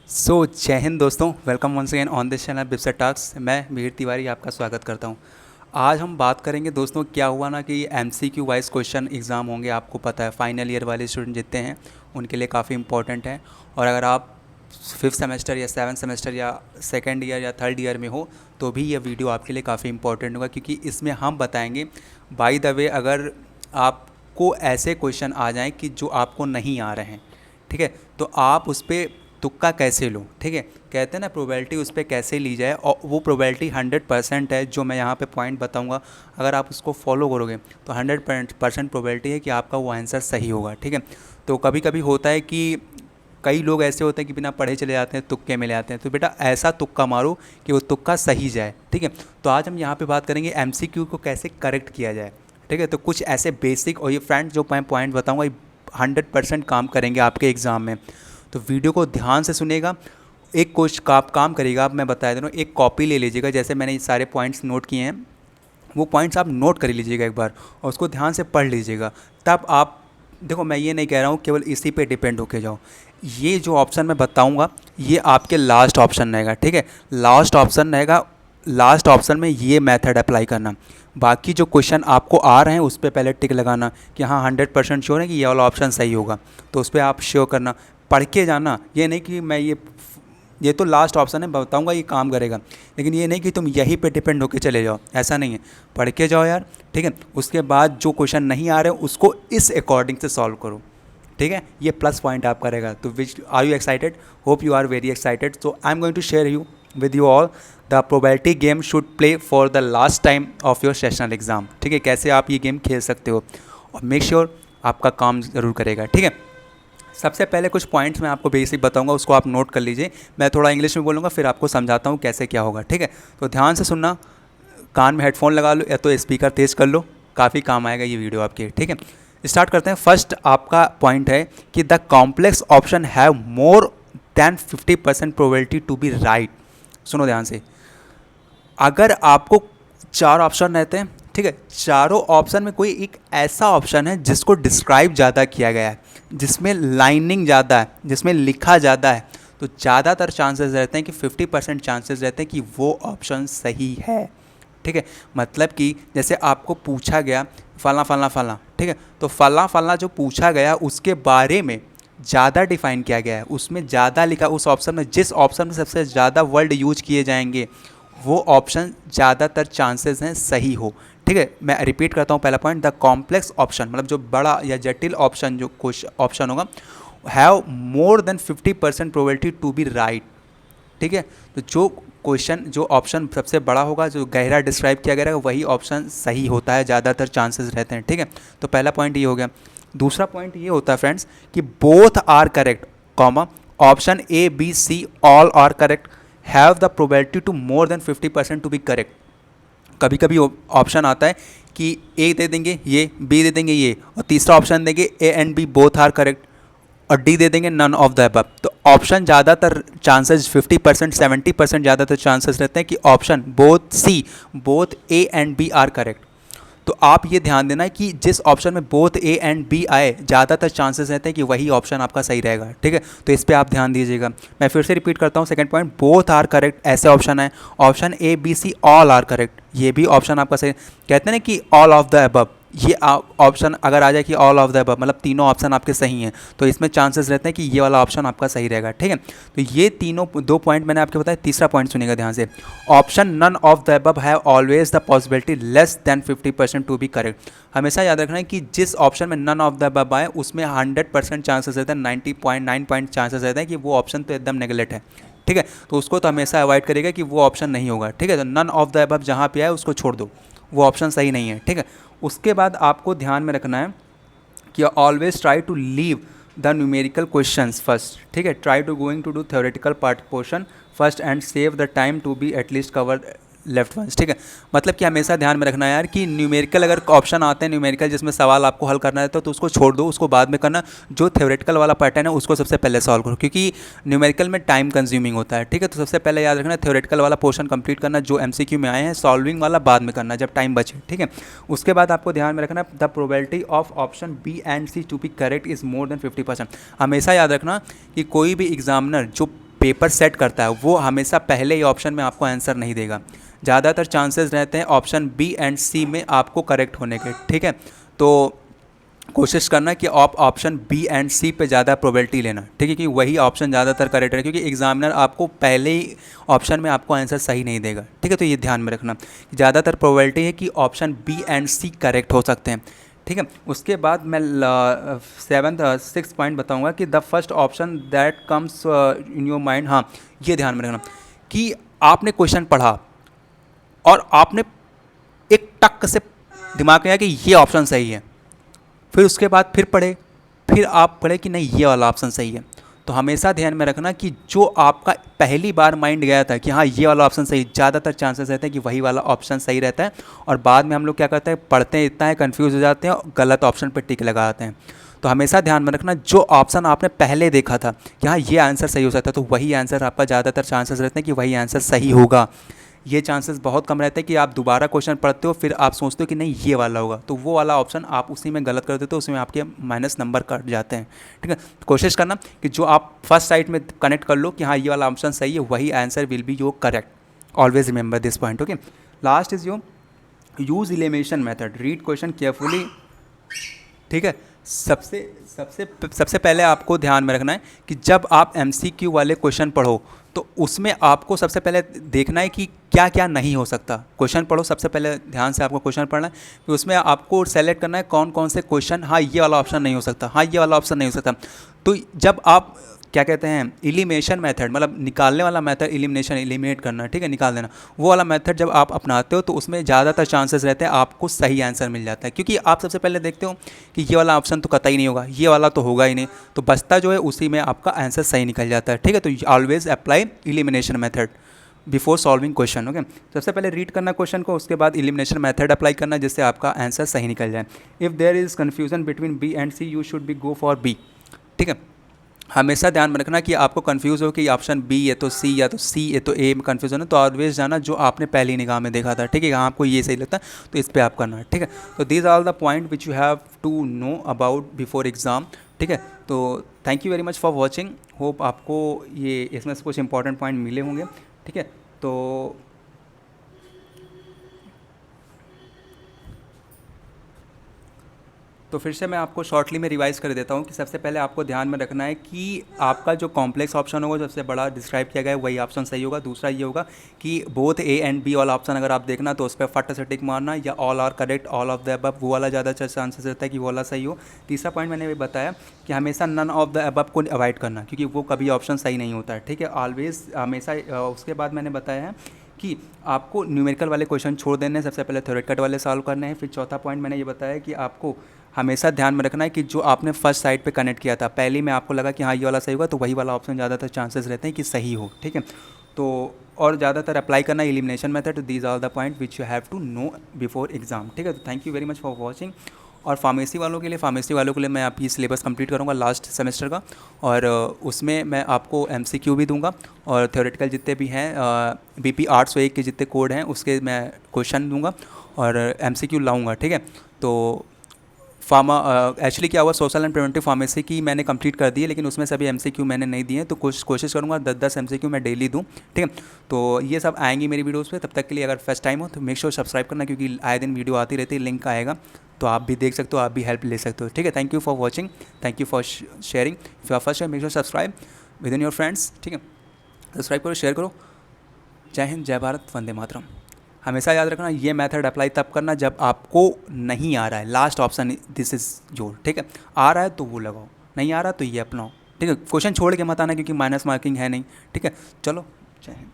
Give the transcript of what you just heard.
जय हिंद दोस्तों, welcome once again on this channel Bipsa talks. मैं मीर तिवारी आपका स्वागत करता हूं। आज हम बात करेंगे दोस्तों, क्या हुआ ना कि एमसीक्यू वाइज क्वेश्चन एग्ज़ाम होंगे। आपको पता है फाइनल ईयर वाले स्टूडेंट जितने हैं उनके लिए काफ़ी इंपॉर्टेंट है। और अगर आप फिफ्थ सेमेस्टर या सेवन्थ सेमेस्टर या सेकेंड ईयर या थर्ड ईयर में हो तो भी ये वीडियो आपके लिए काफ़ी इंपॉर्टेंट होगा, क्योंकि इसमें हम बताएंगे बाय द वे अगर आपको ऐसे क्वेश्चन आ जाएँ कि जो आपको नहीं आ रहे हैं, ठीक है, तो आप उस पर तुक्का कैसे लो। ठीक है, कहते हैं ना प्रोबेबिलिटी उस पर कैसे ली जाए, और वो प्रोबेबिलिटी 100% है। जो मैं यहाँ पे पॉइंट बताऊँगा, अगर आप उसको फॉलो करोगे तो 100% प्रोबेबिलिटी है कि आपका वो आंसर सही होगा। ठीक है, तो कभी कभी होता है कि कई लोग ऐसे होते हैं कि बिना पढ़े चले जाते हैं, तुक्के में ले आते हैं। तो बेटा ऐसा तुक्का मारो कि वो तुक्का सही जाए। ठीक है, तो आज हम यहाँ पे बात करेंगे एमसीक्यू को कैसे करेक्ट किया जाए। ठीक है, तो कुछ ऐसे बेसिक, और ये फ्रेंड जो मैं पॉइंट बताऊँगा ये 100% काम करेंगे आपके एग्ज़ाम में। तो वीडियो को ध्यान से सुनेगा। एक कुछ काम करेगा, अब मैं बता दे रहा हूँ, एक कॉपी ले लीजिएगा। जैसे मैंने ये सारे पॉइंट्स नोट किए हैं, वो पॉइंट्स आप नोट कर लीजिएगा एक बार और उसको ध्यान से पढ़ लीजिएगा। तब आप देखो, मैं ये नहीं कह रहा हूँ केवल इसी पे डिपेंड होके जाओ। ये जो ऑप्शन मैं बताऊँगा ये आपके लास्ट ऑप्शन रहेगा। ठीक है, लास्ट ऑप्शन रहेगा। लास्ट ऑप्शन में ये मेथड अप्लाई करना। बाकी जो क्वेश्चन आपको आ रहे हैं उस पर पहले टिक लगाना कि हाँ 100% श्योर है कि ये वाला ऑप्शन सही होगा, तो उस पर आप श्योर करना। पढ़ के जाना, ये नहीं कि मैं ये तो लास्ट ऑप्शन है बताऊंगा ये काम करेगा, लेकिन ये नहीं कि तुम यहीं पे डिपेंड होके चले जाओ, ऐसा नहीं है। पढ़ के जाओ यार। ठीक है, उसके बाद जो क्वेश्चन नहीं आ रहे उसको इस अकॉर्डिंग से सॉल्व करो। ठीक है, ये प्लस पॉइंट आपका रहेगा। तो which are you excited? Hope you are very excited. So I am going to share you with you all the probability game should play for the last time of your sessional exam. ठीक है, कैसे आप ये game खेल सकते हो, और make sure आपका काम ज़रूर करेगा। ठीक है, सबसे पहले कुछ पॉइंट्स मैं आपको बेसिक बताऊंगा, उसको आप नोट कर लीजिए। मैं थोड़ा इंग्लिश में बोलूँगा, फिर आपको समझाता हूँ कैसे क्या होगा। ठीक है, तो ध्यान से सुनना। कान में हेडफोन लगा लो या तो स्पीकर तेज़ कर लो, काफ़ी काम आएगा ये वीडियो आपके। ठीक है, स्टार्ट करते हैं। फर्स्ट आपका पॉइंट है कि the complex option have more than 50% probability to be right. सुनो ध्यान से। अगर आपको चार ऑप्शन रहते हैं, ठीक है, चारों ऑप्शन में कोई एक ऐसा ऑप्शन है जिसको डिस्क्राइब ज़्यादा किया गया है, जिसमें लाइनिंग ज़्यादा है, जिसमें लिखा ज़्यादा है, तो ज़्यादातर चांसेस रहते हैं कि 50% चांसेस रहते हैं कि वो ऑप्शन सही है। ठीक है, मतलब कि जैसे आपको पूछा गया फला फला फला, ठीक है, तो फला फला जो पूछा गया उसके बारे में ज़्यादा डिफाइन किया गया है, उसमें ज़्यादा लिखा। उस ऑप्शन में जिस ऑप्शन में सबसे ज़्यादा वर्ड यूज किए जाएंगे वो ऑप्शन ज़्यादातर चांसेस हैं सही हो। ठीक है, मैं रिपीट करता हूँ। पहला पॉइंट, द कॉम्प्लेक्स ऑप्शन मतलब जो बड़ा या जटिल ऑप्शन, जो क्वेश्चन ऑप्शन होगा, have more than 50% probability to be right. ठीक है, तो जो क्वेश्चन, जो ऑप्शन सबसे बड़ा होगा, जो गहरा डिस्क्राइब किया गया रहेगा, वही ऑप्शन सही होता है, ज़्यादातर चांसेस रहते हैं। ठीक है, तो पहला पॉइंट ये हो गया। दूसरा पॉइंट ये होता है फ्रेंड्स कि both are correct, comma, option A B C all are correct, have the probability to more than 50% to be correct. कभी कभी ऑप्शन आता है कि ए दे देंगे ये, बी दे देंगे ये, और तीसरा ऑप्शन देंगे A and B both are correct, और डी दे देंगे नन ऑफ द अबव। तो ऑप्शन ज़्यादातर चांसेस 50% 70% ज़्यादातर चांसेस रहते हैं कि option both C, both A and B are correct. तो आप ये ध्यान देना कि जिस ऑप्शन में बोथ ए एंड बी आए, ज़्यादातर चांसेस रहते हैं कि वही ऑप्शन आपका सही रहेगा। ठीक है, तो इस पर आप ध्यान दीजिएगा। मैं फिर से रिपीट करता हूँ। Second point, both are correct ऐसे ऑप्शन है। Option A B C all are correct, ये भी ऑप्शन आपका सही। कहते हैं ना कि ऑल ऑफ द अबव, ये ऑप्शन अगर आ जाए कि ऑल ऑफ द अबव मतलब तीनों ऑप्शन आपके सही हैं, तो इसमें चांसेस रहते हैं कि ये वाला ऑप्शन आपका सही रहेगा। ठीक है, तो ये तीनों दो पॉइंट मैंने आपको बताया। तीसरा पॉइंट सुनिएगा ध्यान से। Option none of the above have always the possibility less than 50% to be correct. हमेशा याद रखना है कि जिस ऑप्शन में नन ऑफ द अबव आए उसमें 100% चांसेस रहते हैं, 90.9 चांसेस रहते हैं कि वो ऑप्शन तो एकदम नेगलेक्ट है। ठीक है, तो उसको तो हमेशा अवॉइड करेगा कि वो ऑप्शन नहीं होगा। ठीक है, तो नन ऑफ द अबव जहाँ पे आए उसको छोड़ दो, वो ऑप्शन सही नहीं है। ठीक है, उसके बाद आपको ध्यान में रखना है कि always try to leave the numerical questions first. ठीक है, try to going to do theoretical part portion first and save the time to be at least cover left once. ठीक है, मतलब कि हमेशा ध्यान में रखना है यार कि न्यूमेरिकल अगर ऑप्शन आते हैं, न्यूमेरिकल जिसमें सवाल आपको हल करना है तो उसको छोड़ दो, उसको बाद में करना। जो थ्योरेटिकल वाला पैटर्न है उसको सबसे पहले सॉल्व करो, क्योंकि न्यूमेरिकल में टाइम कंज्यूमिंग होता है। ठीक है, तो सबसे पहले याद रखना थ्योरेटिकल वाला पोर्शन कंप्लीट करना, जो एमसीक्यू में आए हैं। सॉल्विंग वाला बाद में करना जब टाइम बचे। ठीक है, उसके बाद आपको ध्यान में रखना the probability of option B and C to be correct is more than 50%। हमेशा याद रखना कि कोई भी एग्जामिनर जो पेपर सेट करता है वो हमेशा पहले ही ऑप्शन में आपको आंसर नहीं देगा। ज़्यादातर चांसेस रहते हैं ऑप्शन बी एंड सी में आपको करेक्ट होने के, ठीक है। तो कोशिश करना कि आप ऑप्शन बी एंड सी पे ज़्यादा प्रोबेबिलिटी लेना, ठीक है, कि वही ऑप्शन ज़्यादातर करेक्ट है, क्योंकि एग्जामिनर आपको पहले ही ऑप्शन में आपको आंसर सही नहीं देगा, ठीक है। तो ये ध्यान में रखना, ज़्यादातर प्रोबेबिलिटी है कि option B and C correct हो सकते हैं, ठीक है। उसके बाद मैं सिक्स पॉइंट बताऊंगा कि the first option that comes in your mind. हाँ, ये ध्यान में रखना कि आपने क्वेश्चन पढ़ा और आपने एक टक से दिमाग में आया कि ये ऑप्शन सही है, फिर उसके बाद फिर पढ़े, फिर आप पढ़े कि नहीं ये वाला ऑप्शन सही है। तो हमेशा ध्यान में रखना कि जो आपका पहली बार माइंड गया था कि हाँ ये वाला ऑप्शन सही, ज़्यादातर चांसेस रहते हैं कि वही वाला ऑप्शन सही रहता है। और बाद में हम लोग क्या करते हैं, पढ़ते हैं इतना है, कन्फ्यूज़ हो जाते हैं और गलत ऑप्शन पर टिक लगाते हैं। तो हमेशा ध्यान में रखना जो ऑप्शन आपने पहले देखा था कि हाँ ये आंसर सही हो सकता है, तो वही आंसर आपका ज़्यादातर चांसेस रहते हैं कि वही आंसर सही होगा। ये चांसेस बहुत कम रहते हैं कि आप दोबारा क्वेश्चन पढ़ते हो फिर आप सोचते हो कि नहीं ये वाला होगा, तो वो वाला ऑप्शन आप उसी में गलत कर देते हो, उसमें आपके माइनस नंबर कट जाते हैं, ठीक है। तो कोशिश करना कि जो आप फर्स्ट साइड में कनेक्ट कर लो कि हाँ ये वाला ऑप्शन सही है, वही answer will be your correct. Always remember this point, okay. Last is your use elimination method, read question carefully, ठीक है। सबसे पहले आपको ध्यान में रखना है कि जब आप MCQ वाले क्वेश्चन पढ़ो तो उसमें आपको सबसे पहले देखना है कि क्या क्या नहीं हो सकता। क्वेश्चन पढ़ो, सबसे पहले ध्यान से आपको क्वेश्चन पढ़ना है, फिर उसमें आपको सेलेक्ट करना है कौन कौन से क्वेश्चन हाँ ये वाला ऑप्शन नहीं हो सकता, हाँ ये वाला ऑप्शन नहीं हो सकता। तो जब आप क्या कहते हैं एलिमिनेशन मेथड, मतलब निकालने वाला मेथड, एलिमिनेशन एलिमिनेट करना, ठीक है, निकाल देना, वो वाला मेथड जब आप अपनाते हो तो उसमें ज़्यादातर चांसेस रहते हैं आपको सही आंसर मिल जाता है, क्योंकि आप सबसे पहले देखते हो कि ये वाला ऑप्शन तो कतई नहीं होगा, ये वाला तो होगा ही नहीं, तो बचता जो है उसी में आपका आंसर सही निकल जाता है, ठीक है। तो always apply elimination method before solving question, okay. सबसे पहले रीड करना क्वेश्चन को, उसके बाद एलिमिनेशन मेथड अप्लाई करना जिससे आपका आंसर सही निकल जाए। If there is confusion between B and C you should be go for B, ठीक है। हमेशा ध्यान में रखना कि आपको कन्फ्यूज़ हो कि ऑप्शन बी है तो सी या तो सी है तो ए में कन्फ्यूजन है, तो ऑलवेज जाना जो आपने पहली निगाह में देखा था, ठीक है। आपको ये सही लगता है तो इस पर आप करना है, ठीक है। तो these are the point which you have to know about before exam, ठीक है। तो thank you very much for watching, hope आपको ये इसमें से कुछ इंपॉर्टेंट पॉइंट मिले होंगे, ठीक है। तो फिर से मैं आपको शॉर्टली में रिवाइज़ कर देता हूँ कि सबसे पहले आपको ध्यान में रखना है कि आपका जो कॉम्प्लेक्स ऑप्शन होगा, सबसे बड़ा डिस्क्राइब किया गया है, वही ऑप्शन सही होगा। दूसरा ये होगा कि बोथ ए एंड बी वाला ऑप्शन अगर आप देखना तो उस पर फट से टिक मारना, या all are correct, all of the above, वो वाला ज़्यादा चांसेस रहता है कि वो वाला सही हो। तीसरा पॉइंट मैंने भी बताया कि हमेशा नन ऑफ द अबव को अवॉइड करना, क्योंकि वो कभी ऑप्शन सही नहीं होता है, ठीक है, ऑलवेज हमेशा। उसके बाद मैंने बताया है कि आपको न्यूमेरिकल वाले क्वेश्चन छोड़ देने हैं, सबसे पहले थ्योरेटिकल वाले सॉल्व करने हैं। फिर चौथा पॉइंट मैंने ये बताया कि आपको हमेशा ध्यान में रखना है कि जो आपने फर्स्ट साइड पे कनेक्ट किया था, पहले में आपको लगा कि हाँ ये वाला सही होगा, तो वही वाला ऑप्शन ज़्यादातर चांसेस रहते हैं कि सही हो, ठीक है। तो और ज़्यादातर अप्लाई करना elimination method. These are the point which you have to know before exam, ठीक है। तो thank you very much for watching. और फार्मेसी वालों के लिए मैं आपकी सिलेबस कंप्लीट करूँगा लास्ट सेमेस्टर का, और उसमें मैं आपको MCQ भी दूंगा, और थ्योरेटिकल जितने भी हैं BP 801 के जितने कोड हैं उसके मैं क्वेश्चन दूंगा और MCQ लाऊंगा, ठीक है। तो एक्चुअली क्या हुआ, सोशल एंड प्रिवेंटिव फार्मेसी की मैंने कंप्लीट कर दी है, लेकिन उसमें से अभी MCQ मैंने नहीं दिए हैं, तो कोशिश करूँगा 10-10 MCQ मैं डेली दूँ, ठीक है। तो ये सब आएंगी मेरी वीडियोज़ पे। तब तक के लिए अगर फर्स्ट टाइम हो तो मेक श्योर सब्सक्राइब करना, क्योंकि आए दिन वीडियो आती रहती है, लिंक आएगा तो आप भी देख सकते हो, आप भी हेल्प ले सकते हो, ठीक है। Thank you for watching, thank you for sharing. If you are first time make sure subscribe with in your friends, ठीक है। सब्सक्राइब करो, शेयर करो। जय हिंद, जय भारत, वंदे मातरम। हमेशा याद रखना ये मेथड अप्लाई तब करना जब आपको नहीं आ रहा है, last option this is your, ठीक है। आ रहा है तो वो लगाओ, नहीं आ रहा तो ये अपनाओ, ठीक है। क्वेश्चन छोड़ के मत आना, क्योंकि माइनस मार्किंग है नहीं, ठीक है। चलो, जय हिंद।